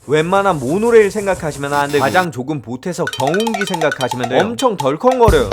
웬만한 모노레일 생각하시면 안되고 가장 좁은 보태석 경운기 생각하시면 돼요. 엄청 덜컹거려요.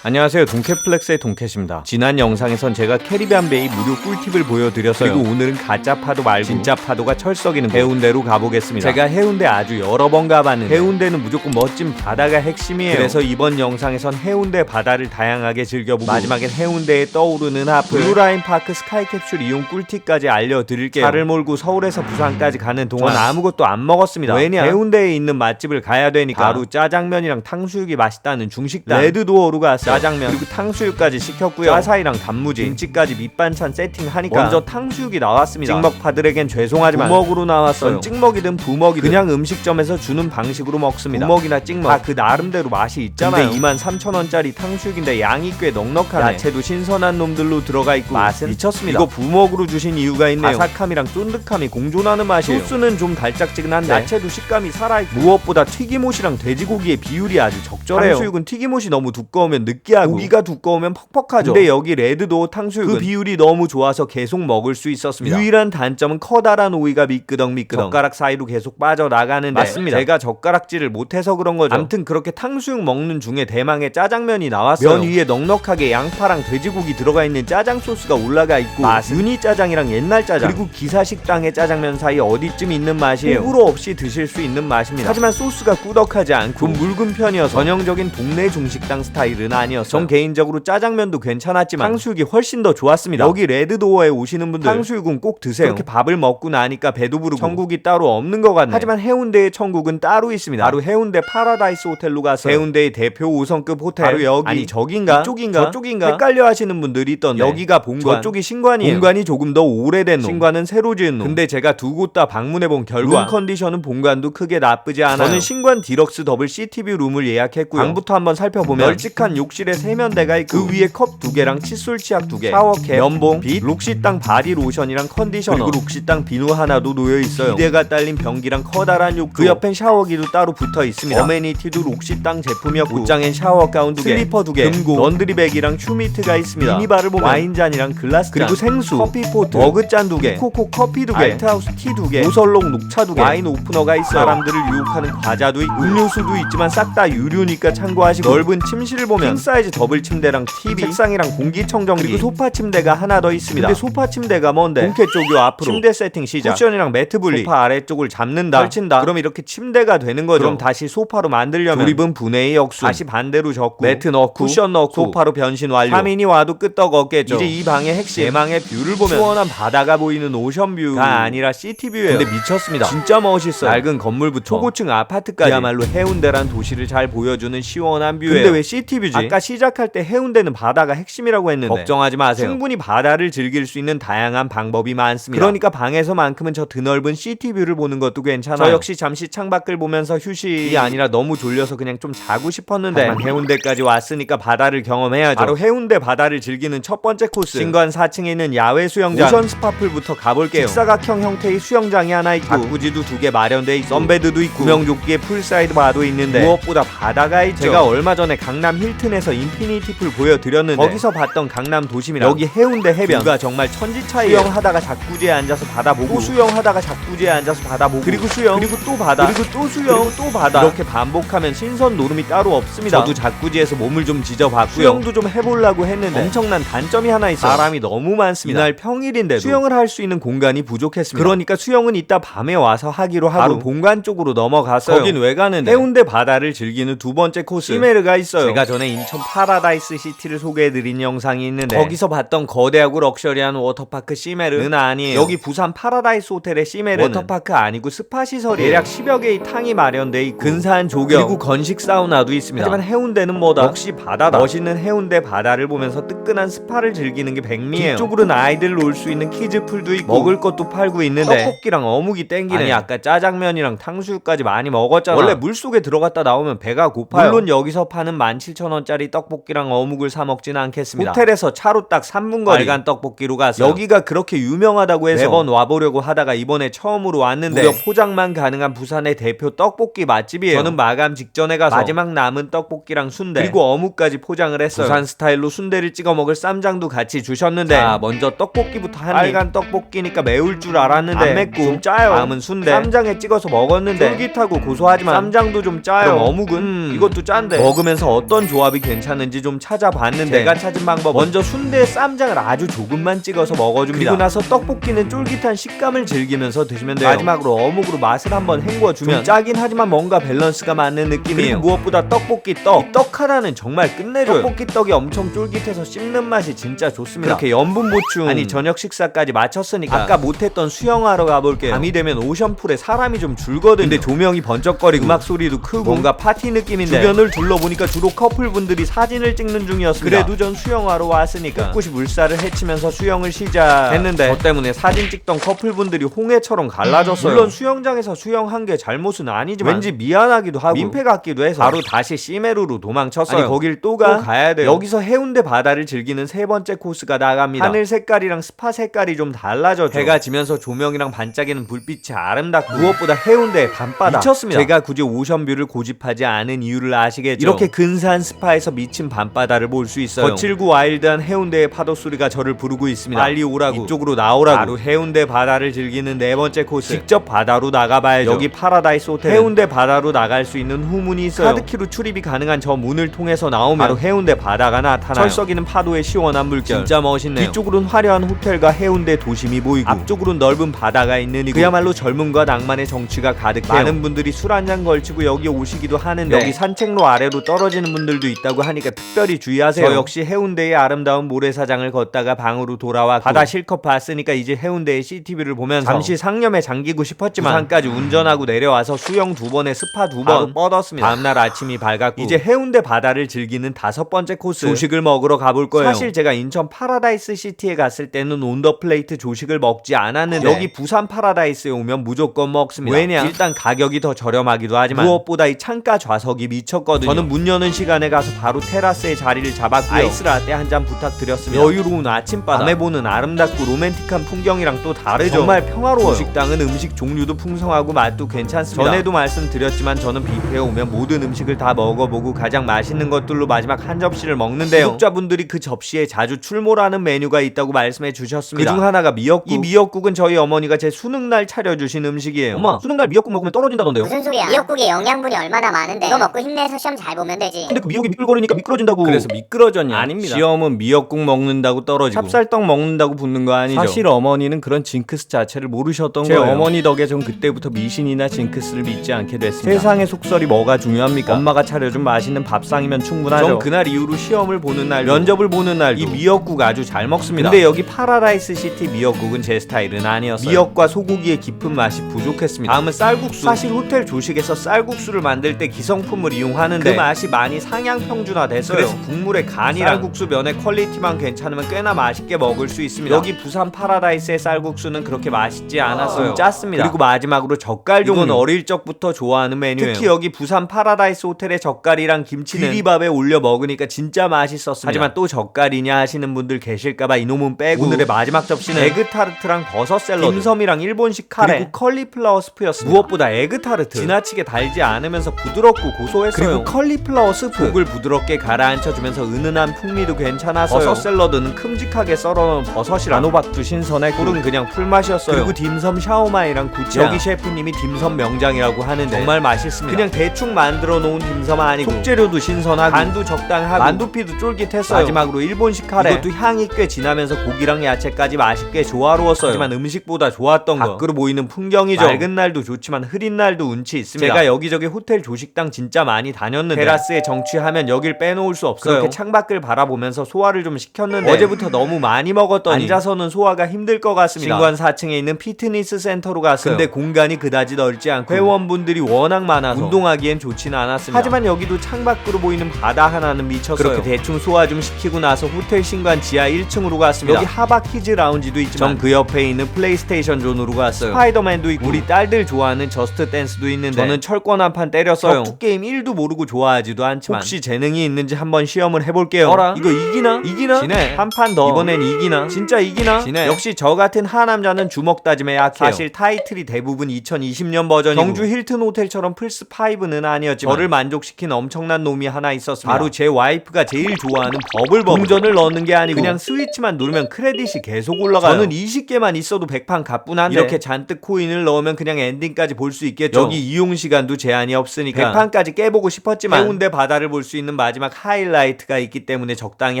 안녕하세요, 동캣플렉스의 동캣입니다. 지난 영상에선 제가 캐리비안 베이 무료 꿀팁을 보여드렸어요. 그리고 오늘은 가짜 파도 말고 진짜 파도가 철썩이는 해운대로 가보겠습니다. 제가 해운대 아주 여러 번 가봤는데 해운대는 무조건 멋진 바다가 핵심이에요. 그래서 이번 영상에선 해운대 바다를 다양하게 즐겨보고 마지막엔 해운대에 떠오르는 하프 블루라인 파크 스카이캡슐 이용 꿀팁까지 알려드릴게요. 차를 몰고 서울에서 부산까지 가는 동안 아무것도 안 먹었습니다. 왜냐? 해운대에 있는 맛집을 가야 되니까. 바로 짜장면이랑 탕수육이 맛있다는 중식당 레드도어로 갔어요. 짜장면 그리고 탕수육까지 시켰고요. 와사이랑 단무지 김치까지 밑반찬 세팅하니까 먼저 탕수육이 나왔습니다. 찍먹파들에겐 죄송하지만 부먹으로 나왔어요. 찍먹이든 부먹이든 그냥 음식점에서 주는 방식으로 먹습니다. 부먹이나 찍먹 다 그 나름대로 맛이 있잖아요. 근데 23,000원짜리 탕수육인데 양이 꽤 넉넉하네. 야채도 신선한 놈들로 들어가 있고 맛은 미쳤습니다. 이거 부먹으로 주신 이유가 있네요. 아삭함이랑 쫀득함이 공존하는 맛이에요. 소스는 좀 달짝지근한데 야채도 식감이 살아있고 무엇보다 튀김옷이랑 돼지고기의 비율이 아주 적절해요. 탕수육은 튀김옷이 너무 두꺼우면 느끼하고 고기가 두꺼우면 퍽퍽하죠. 근데 여기 레드도어 탕수육은 그 비율이 너무 좋아서 계속 먹을 수 있었습니다. 유일한 단점은 커다란 오이가 미끄덩미끄덩 젓가락 사이로 계속 빠져나가는데 맞습니다. 제가 젓가락질을 못해서 그런 거죠. 암튼 그렇게 탕수육 먹는 중에 대망의 짜장면이 나왔어요. 면 위에 넉넉하게 양파랑 돼지고기 들어가 있는 짜장 소스가 올라가 있고 맛은 유니 짜장이랑 옛날 짜장 그리고 기사식당의 짜장면 사이 어디쯤 있는 맛이에요. 호불호 없이 드실 수 있는 맛입니다. 하지만 소스가 꾸덕하지 않고 좀 묽은 편이어서 전형적인 동네 중식당 스타일은 아니었어요. 전 개인적으로 짜장면도 괜찮았지만 탕수육이 훨씬 더 좋았습니다. 여기 레드도어에 오시는 분들 탕수육은 꼭 드세요. 그렇게 밥을 먹고 나니까 배도 부르고 천국이 따로 없는 것 같네. 하지만 해운대의 천국은 따로 있습니다. 바로 해운대 파라다이스 호텔로 가서 해운대의 대표 5성급 호텔 바로 여기 아니 저긴가 이쪽인가 저쪽인가 헷갈려 하시는 분들이 있던데 여기가 본관 저쪽이 신관이에요. 본관이 조금 더 오래된 놈 신관은 새로 지은 놈. 근데 제가 두 곳 다 방문해본 결과 룸 컨디션은 본관도 크게 나쁘지 않아요. 저는 신관 디럭스 더블 시티뷰 룸을 예약했고요. 방부터 한번 살펴보면 널찍한 욕실에 세면대가 있고 그 위에 컵 2개랑 칫솔 치약 2개 샤워캡, 면봉, 빛, 록시땅 바디 로션이랑 컨디셔너 그리고 록시땅 비누 하나도 놓여있어요. 기대가 딸린 변기랑 커다란 욕조 그 옆엔 샤워기도 따로 붙어있습니다. 어메니티도 록시땅 제품이었고 옷장엔 샤워 가운 2개, 슬리퍼 2개, 금고, 런드리백이랑 슈미트가 있습니다. 미니바를 보면 와인잔이랑 글라스잔 그리고 생수, 커피포트, 머그잔 2개, 코코 커피 2개, 알트하우스 티 2개, 오설록 녹차 2개, 와인 오프너가 있어요. 사람들을 유혹하는 과자도 있고 음료수도 있지만 싹 다 유료니까 참고하시고 넓은 침실을 보면 킹사이즈 더블 침대랑 TV, 책상이랑 공기청정기 그리고 소파 침대가 하나 더 있습니다. 근데 소파 침대가 뭔데? 본캐 쪽요 앞으로 침대 세팅 시작 쿠션이랑 매트 분리 소파 아래쪽을 잡는다 걸친다 그럼 이렇게 침대가 되는 거죠. 그럼 다시 소파로 만들려면 조립은 분해의 역수 다시 반대로 접고 매트 넣고 쿠션 넣고 소파로 변신 완료. 3인이 와도 끄떡없겠죠. 이제 이 방의 핵심 대망의 뷰를 보면 시원한 바다가 보이는 오션뷰가 아니라 시티뷰예요. 근데 미쳤습니다. 진짜 멋있어요. 낡은 건물부터 초고층 아파트까지 그야말로 해운대란 도시를 잘 보여주는 시원한 뷰예요. 근데 왜 시티뷰지? 아까 시작할 때 해운대는 바다가 핵심이라고 했는데 걱정하지 마세요. 충분히 바다를 즐길 수 있는 다양한 방법이 많습니다. 그러니까 방에서만큼은 저 드넓은 시티뷰를 보는 것도 괜찮아요. 저 역시 잠시 창밖을 보면서 휴식이 아니라 너무 졸려서 그냥 좀 자고 싶었는데 해운대까지 왔으니까 바다를 경험해야죠. 바로 해운대 바다를 즐기는 첫 번째 코스 신관 4층에 있는 야외 수영장 오션 스파풀부터 가볼게요. 직사각형 형태의 수영장이 하나 있고 자쿠지도 2개 마련돼 있고 선베드도 있고 구명조끼에 풀사이드 바도 있는데 무엇보다 바다가 있죠. 제가 얼마 전에 강남 힐튼에서 인피니티 풀 보여드렸는데 거기서 봤던 강남 도심이랑 여기 해운대 해변 뷰가 정말 천지차이에요. 수영하다가 자쿠지에 앉아서 바다 보고 또 수영하다가 자쿠지에 앉아서 바다 보고 그리고 수영 그리고 또 바다 그리고 또 수영 그리고 또 바다 이렇게 반복하면 신선 노름이 따로 없습니다. 저도 자쿠지에서 몸을 좀 지져봤고요. 수영도 좀 해보려고 했는데 엄청난 단점이 하나 있어요. 사람이 너무 많습니다. 이날 평일인데도 수영을 할 수 있는 공간이 부족했습니다. 그러니까 수영은 이따 밤에 와서 하기로 하고 바로 본관 쪽으로 넘어갔어요. 거긴 왜 가는데? 해운대 바다를 즐기는 두 번째 코스 시메르가 있어요. 제가 전에 인천 파라다이스 시티를 소개해드린 영상이 있는데 거기서 봤던 거대하고 럭셔리한 워터파크 시메르는 아니에요. 여기 부산 파라다이스 호텔의 시메르는 워터파크 아니고 스파 시설이에요. 대략 10여 개의 탕이 마련돼 있고 근사한 조경 그리고 건식 사우나도 있습니다. 하지만 해운대는 뭐다? 역시 바다다. 멋있는 해운대 바다를 보면서 뜨끈한 스파를 즐기는 게 백미예요. 뒤쪽으로는 아이들 놀 수 있는 키즈풀도 있고 먹을 것도 팔고 있는데 떡볶이랑 어묵이 땡기네. 아니 아까 짜장면이랑 탕수육까지 많이 먹었잖아. 원래 물속에 들어갔다 나오면 배가 고파요. 물론 여기서 파는 17,000원짜리 10원짜리 떡볶이랑 어묵을 사 먹진 않겠습니다. 호텔에서 차로 딱 3분 거리 빨간 떡볶이로 갔어요. 여기가 그렇게 유명하다고 해서 매번 와보려고 하다가 이번에 처음으로 왔는데 무려 포장만 가능한 부산의 대표 떡볶이 맛집이에요. 저는 마감 직전에 가서 마지막 남은 떡볶이랑 순대 그리고 어묵까지 포장을 했어요. 부산 스타일로 순대를 찍어 먹을 쌈장도 같이 주셨는데 자, 먼저 떡볶이부터 한 입. 빨간 떡볶이니까 매울 줄 알았는데 안 맵고 좀 짜요. 다음은 순대 쌈장에 찍어서 먹었는데 쫄깃하고 고소하지만 쌈장도 좀 짜요. 그럼 어묵은 이것도 짠데 먹으면서 어떤 조합이 괜찮은지 좀 찾아봤는데 제가 찾은 방법 먼저 순대에 쌈장을 아주 조금만 찍어서 먹어줍니다. 그리고 나서 떡볶이는 쫄깃한 식감을 즐기면서 드시면 돼요. 마지막으로 어묵으로 맛을 한번 헹궈주면 좀 짜긴 하지만 뭔가 밸런스가 맞는 느낌이에요. 그리고 무엇보다 떡볶이 떡 하나는 정말 끝내줘요. 떡볶이 떡이 엄청 쫄깃해서 씹는 맛이 진짜 좋습니다. 그렇게 염분 보충 아니 저녁 식사까지 마쳤으니까 아까 못했던 수영하러 가볼게요. 밤이 되면 오션풀에 사람이 좀 줄거든요. 근데 조명이 번쩍거리고 음악 소리도 크고 뭔가 파티 느낌인데 주변을 둘러보니까 주로 커플분들이 사진을 찍는 중이었습니다. 그래도 전 수영하러 왔으니까 꿋꿋이 물살을 헤치면서 수영을 시작했는데 저 때문에 사진 찍던 커플분들이 홍해처럼 갈라졌어요. 물론 수영장에서 수영한 게 잘못은 아니지만 왠지 미안하기도 하고 민폐 같기도 해서 바로 다시 시메루로 도망쳤어요. 아니 거길 또 가야 돼요. 여기서 해운대 바다를 즐기는 세 번째 코스가 나갑니다. 하늘 색깔이랑 스파 색깔이 좀 달라졌죠. 해가 지면서 조명이랑 반짝이는 불빛이 아름답고 무엇보다 해운대의 밤바다 미쳤습니다. 제가 굳이 오션뷰를 고집하지 않은 이유를 아시겠죠? 이렇게 근사한 스파에서 미친 밤바다를 볼 수 있어요. 거칠고 와일드한 해운대의 파도 소리가 저를 부르고 있습니다. 빨리 오라고 이쪽으로 나오라고. 바로 해운대 바다를 즐기는 네 번째 코스 직접 바다로 나가봐야죠. 여기 파라다이스 호텔 해운대 바다로 나갈 수 있는 후문이 있어요. 카드키로 출입이 가능한 저 문을 통해서 나오면 바로 해운대 바다가 나타나요. 철썩이는 파도의 시원한 물결 진짜 멋있네요. 뒤쪽으로는 화려한 호텔과 해운대 도심이 보이고 앞쪽으로는 넓은 바다가 있는 이곳 그야말로 젊음과 낭만의 정취가 가득해요. 많은 분들이 술 한잔 걸치고 여기 오시기도 하는데 여기 산책로 아래로 떨어지는 분들도 있다고 하니까 특별히 주의하세요. 저 역시 해운대의 아름다운 모래사장을 걷다가 방으로 돌아왔고 바다 실컷 봤으니까 이제 해운대의 CCTV를 보면서 잠시 상념에 잠기고 싶었지만 부산까지 운전하고 내려와서 수영 2번에 스파 2번 뻗었습니다. 다음날 아침이 밝았고 이제 해운대 바다를 즐기는 5번째 코스 조식을 먹으러 가볼 거예요. 사실 제가 인천 파라다이스 시티에 갔을 때는 온더플레이트 조식을 먹지 않았는데 여기 부산 파라다이스에 오면 무조건 먹습니다. 왜냐? 일단 가격이 더 저렴하기도 하지만 무엇보다 이 창가 좌석이 미쳤거든요. 저는 문 여는 시간에 가서 바로 테라스에 자리를 잡았고요. 아이스 라떼 한 잔 부탁드렸습니다. 여유로운 아침바다 밤에 보는 아름답고 로맨틱한 풍경이랑 또 다르죠. 정말 평화로워요. 식당은 음식 종류도 풍성하고 맛도 괜찮습니다. 전에도 말씀드렸지만 저는 뷔페에 오면 모든 음식을 다 먹어보고 가장 맛있는 것들로 마지막 한 접시를 먹는데요. 구독자분들이 그 접시에 자주 출몰하는 메뉴가 있다고 말씀해 주셨습니다. 그중 하나가 미역국. 이 미역국은 저희 어머니가 제 수능날 차려주신 음식이에요. 엄마 수능날 미역국 먹으면 떨어진다던데요? 무슨 소리야? 미역국에 영양분이 얼마나 많은데 이거 먹고 힘내서 시험 잘 보면 되지. 근데 그 미역이 미끌거리니까 미끄러진다고. 그래서 미끄러졌냐? 아닙니다. 시험은 미역국 먹는다고 떨어지고 찹쌀떡 먹는다고 붙는 거 아니죠? 사실 어머니는 그런 징크스 자체를 모르셨던 거예요. 제 어머니 덕에 전 그때부터 미신이나 징크스를 믿지 않게 됐습니다. 세상의 속설이 뭐가 중요합니까? 엄마가 차려준 맛있는 밥상이면 충분하죠. 전 그날 이후로 시험을 보는 날, 면접을 보는 날 이 미역국 아주 잘 먹습니다. 근데 여기 파라다이스 시티 미역국은 제 스타일은 아니었어요. 미역과 소고기의 깊은 맛이 부족했습니다. 다음은 쌀국수. 사실 호텔 조식에서 쌀국수를 만들 때 기성품을 이용하는데 그 맛이 많이 상향 평준화됐어요. 그래서 국물의 간이랑 쌀국수 면의 퀄리티만 괜찮으면 꽤나 맛있게 먹을 수 있습니다. 여기 부산 파라다이스의 쌀국수는 그렇게 맛있지 않았어요. 좀 짰습니다. 그리고 마지막으로 젓갈 종류. 이건 어릴 적부터 좋아하는 메뉴예요. 특히 여기 부산 파라다이스 호텔의 젓갈이랑 김치는 비비밥에 올려 먹으니까 진짜 맛있었습니다. 하지만 또 젓갈이냐 하시는 분들 계실까봐 이놈은 빼고 오늘의 마지막 접시는 에그타르트랑 버섯 샐러드, 딤섬이랑 일본식 카레, 그리고 컬리플라워 스프였습니다. 무엇보다 에그타르트 지나치게 달지 않으면서 부드럽고 고소했어요. 그리고 컬리플라워 스프 국을 부드럽게 가라앉혀주면서 은은한 풍미도 괜찮았어요. 버섯 샐러드는 큼직하게 썰어놓은 버섯이랑 단호박도 신선했고 꿀은 그냥 풀맛이었어요. 그리고 딤섬 샤오마이랑 구찌 여기 셰프님이 딤섬 명장이라고 하는데 정말 맛있습니다. 그냥 대충 만들어 놓은 딤섬 아니고 속재료도 신선하고 간도 적당하고 만두피도 쫄깃했어요. 마지막으로 일본식 카레 이것도 향이 꽤 진하면서 고기랑 야채까지 맛있게 조화로웠어요. 하지만 음식보다 좋았던 거 밖으로 보이는 풍경이죠. 맑은 날도 좋지만 흐린 날도 운치 있습니다. 제가 여기저기 호텔 조식당 진짜 많이 다녔는데 테라스에 정취하면 여길 빼놓을 수 없어요. 그렇게 창밖을 바라보면서 소화를 좀 시켰는데 어제부터 너무 많이 먹었더니 앉아서는 소화가 힘들 것 같습니다. 신관 4층에 있는 피트니스 센터로 갔어요. 근데 공간이 그다지 넓지 않고 회원분들이 워낙 많아서 운동하기엔 좋지는 않았습니다. 하지만 여기도 창밖으로 보이는 바다 하나는 미쳤어요. 그렇게 대충 소화 좀 시키고 나서 호텔 신관 지하 1층으로 갔습니다. 여기 하바 키즈 라운지도 있지만 전 그 옆에 있는 플레이스테이션 존으로 갔어요. 스파이더맨도 있고 우리 딸들 좋아하는 저스트 댄스도 있는데 저는 철권 한 판 때렸어요. 격투게임 1도 모르고 좋아하지도 않지만 혹시 재능이 운이 있는지 한번 시험을 해볼게요. 어라? 이거 이기나? 지네. 한 판 더. 이번엔 이기나? 진짜 이기나? 지네. 역시 저 같은 하남자는 주먹 다짐에 약해요. 사실 타이틀이 대부분 2020년 버전이고 경주 힐튼 호텔처럼 플스5는 아니었지만 저를 만족시킨 엄청난 놈이 하나 있었습니다. 바로 제 와이프가 제일 좋아하는 버블버블. 동전을 넣는 게 아니고 그냥 스위치만 누르면 크레딧이 계속 올라가요. 저는 20개만 있어도 100판 가뿐한데 이렇게 잔뜩 코인을 넣으면 그냥 엔딩까지 볼 수 있겠죠. 여기 이용 시간도 제한이 없으니까 100판까지 깨보고 싶었지만 해운대 바다를 볼 수 있는 마지막 하이라이트가 있기 때문에 적당히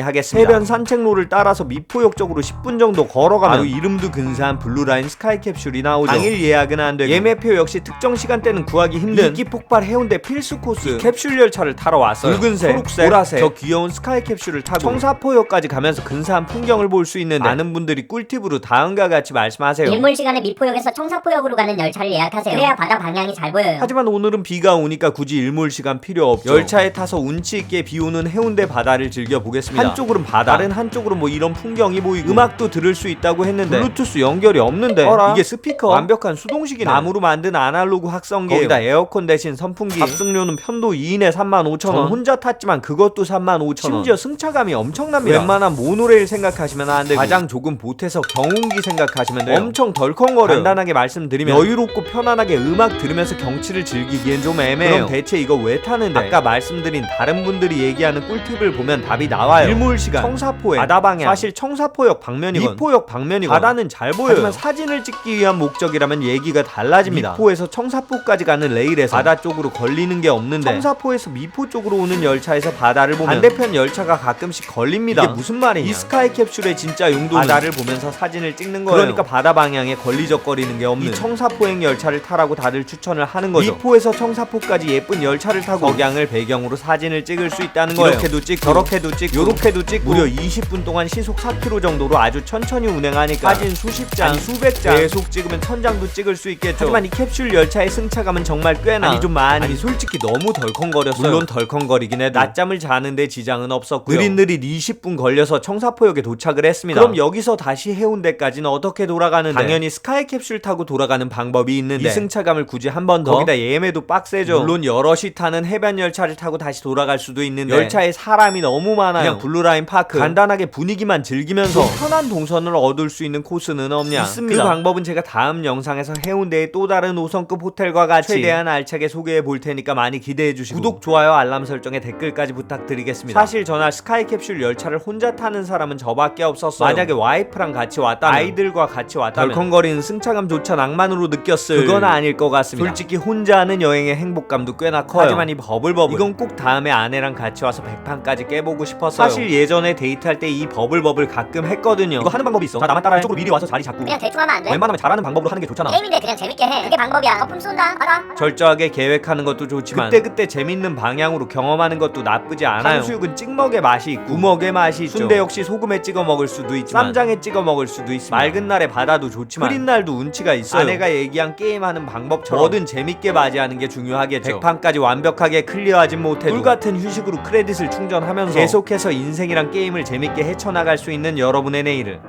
하겠습니다. 해변 산책로를 따라서 미포역 쪽으로 10분 정도 걸어가면 바로 이름도 근사한 블루라인 스카이캡슐이 나오죠. 당일 예약은 안 되고 예매표 역시 특정 시간대는 구하기 힘든 인기 폭발 해운대 필수 코스 캡슐 열차를 타러 왔어요. 붉은색, 초록색, 보라색 저 귀여운 스카이캡슐을 타고 청사포역까지 가면서 근사한 풍경을 볼 수 있는데 많은 분들이 꿀팁으로 다음과 같이 말씀하세요. 일몰 시간에 미포역에서 청사포역으로 가는 열차를 예약하세요. 그래야 바다 방향이 잘 보여요. 하지만 오늘은 비가 오니까 굳이 일몰 시간 필요 없죠. 열차에 타서 운치 있게 비 오는 해운대 바다를 즐겨보겠습니다. 한쪽으로는 바다, 다른 한쪽으로는 뭐 이런 풍경이 보이고 음악도 들을 수 있다고 했는데 블루투스 연결이 없는데 어라? 이게 스피커? 완벽한 수동식이네. 나무로 만든 아날로그 확성기예요. 거기다 에어컨 대신 선풍기. 탑승료는 편도 2인에 35,000원. 혼자 탔지만 그것도 35,000원. 심지어 승차감이 엄청납니다. 웬만한 모노레일 생각하시면 안 되고 가장 조금 보태서 경운기 생각하시면 돼요. 엄청 덜컹거려요. 간단하게 말씀드리면 여유롭고 편안하게 음악 들으면서 경치를 즐기기엔 좀 애매해요. 그럼 대체 이거 왜 타는데? 아까 말씀드린 다른 분들이 얘기하는 꿀팁을 보면 답이 나와요. 일몰 시간, 청사포역, 바다 방향. 사실 청사포역 방면이건 미포역 방면이건 바다는 잘 보여요. 하지만 사진을 찍기 위한 목적이라면 얘기가 달라집니다. 미포에서 청사포까지 가는 레일에서 바다 쪽으로 걸리는 게 없는데 청사포에서 미포 쪽으로 오는 열차에서 바다를 보면 반대편 열차가 가끔씩 걸립니다. 이게 무슨 말이냐? 이 스카이캡슐의 진짜 용도는 바다를 보면서 사진을 찍는 거예요. 그러니까 바다 방향에 걸리적거리는 게 없는 이 청사포행 열차를 타라고 다들 추천을 하는 거죠. 미포에서 청사포까지 예쁜 열차를 타고 석양을 배경으로 사진을 찍을 수 있다는 거예요. 이렇게도 찍고 저렇게도 찍고 요렇게도 찍고 무려 20분 동안 시속 4km 정도로 아주 천천히 운행하니까 사진 수십 장, 수백 장 계속 찍으면 1000장도 찍을 수 있겠죠. 하지만 이 캡슐 열차의 승차감은 정말 꽤나 아니 좀 많이 아니 솔직히 너무 덜컹거렸어요. 물론 덜컹거리긴 해도 낮잠을 자는데 지장은 없었고요. 느릿느릿 20분 걸려서 청사포역에 도착을 했습니다. 그럼 여기서 다시 해운대까지는 어떻게 돌아가는데? 당연히 스카이캡슐 타고 돌아가는 방법이 있는데 이 승차감을 굳이 한 번 더 거기다 예매도 빡세죠. 물론 여럿이 타는 해변 열차를 타고 다시 돌아갈 수도 있는데 열차에 사람이 너무 많아요. 그냥 블루라인 파크 간단하게 분위기만 즐기면서 편한 동선을 얻을 수 있는 코스는 없냐? 있습니다. 그 방법은 제가 다음 영상에서 해운대의 또 다른 5성급 호텔과 같이 최대한 알차게 소개해 볼 테니까 많이 기대해 주시고 구독, 좋아요, 알람 설정에 댓글까지 부탁드리겠습니다. 사실 전날 스카이캡슐 열차를 혼자 타는 사람은 저밖에 없었어요. 만약에 와이프랑 같이 왔다면 아이들과 같이 왔다면 덜컹거리는 승차감조차 낭만으로 느꼈을 그건 아닐 것 같습니다. 솔직히 혼자 하는 여행의 행복감도 꽤나 커요. 하지만 이 버블버블 이건 꼭 다음에 아내랑 같이 와서 100판까지 깨보고 싶었어요. 사실 예전에 데이트할 때 이 버블버블 가끔 했거든요. 이거 하는 방법이 있어. 자, 나만 따라해. 이쪽으로 미리 와서 자리 잡고 그냥 대충 하면 안 돼? 웬만하면 잘하는 방법으로 하는 게 좋잖아. 게임인데 그냥 재밌게 해. 그게 방법이야. 거품 쏜다. 받아. 철저하게 계획하는 것도 좋지만 그때 재밌는 방향으로 경험하는 것도 나쁘지 않아요. 탕수육은 찍먹의 맛이 있고 우먹의 맛이 있죠. 순대 역시 소금에 찍어 먹을 수도 있지만 쌈장에 찍어 먹을 수도 있습니다. 맑은 날에 바다도 좋지만 흐린 날도 운치가 있어요. 아내가 얘기한 게임하는 방법처럼 뭐든 재밌게 맞이하는 게 중요하겠죠. 100판까지 완벽하게 클리어하진 못해도 꿀같은 휴식으로 크레딧을 충전하면서 계속해서 인생이란 게임을 재밌게 헤쳐나갈 수 있는 여러분의 내일을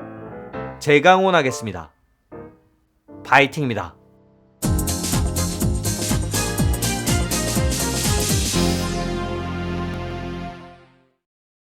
제가 응원하겠습니다. 파이팅입니다.